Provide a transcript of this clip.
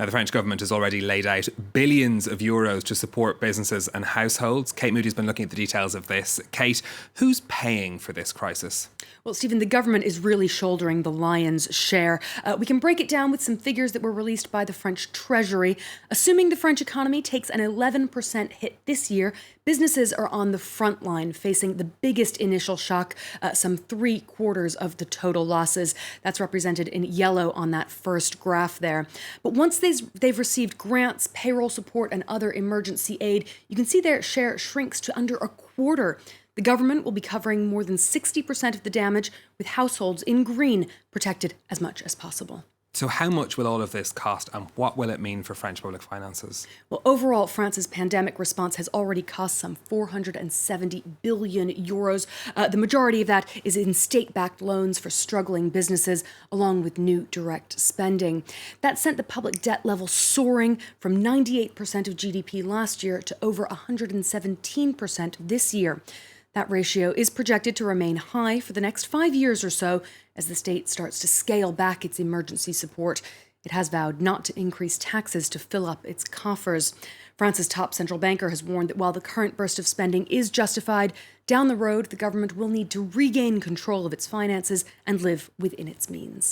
Now, the French government has already laid out billions of euros to support businesses and households. Kate Moody's been looking at the details of this. Kate, who's paying for this crisis? Well, Stephen, the government is really shouldering the lion's share. We can break it down with some figures that were released by the French Treasury. Assuming the French economy takes an 11% hit this year, businesses are on the front line, facing the biggest initial shock, some 3/4 of the total losses. That's represented in yellow on that first graph there. But once they've received grants, payroll support, and other emergency aid, you can see their share shrinks to under 1/4. The government will be covering more than 60% of the damage, with households in green protected as much as possible. So how much will all of this cost, and what will it mean for French public finances? Well, overall, France's pandemic response has already cost some 470 billion euros. The majority of that is in state-backed loans for struggling businesses, along with new direct spending. That sent the public debt level soaring from 98% of GDP last year to over 117% this year. That ratio is projected to remain high for the next 5 years or so as the state starts to scale back its emergency support. It has vowed not to increase taxes to fill up its coffers. France's top central banker has warned that while the current burst of spending is justified, down the road the government will need to regain control of its finances and live within its means.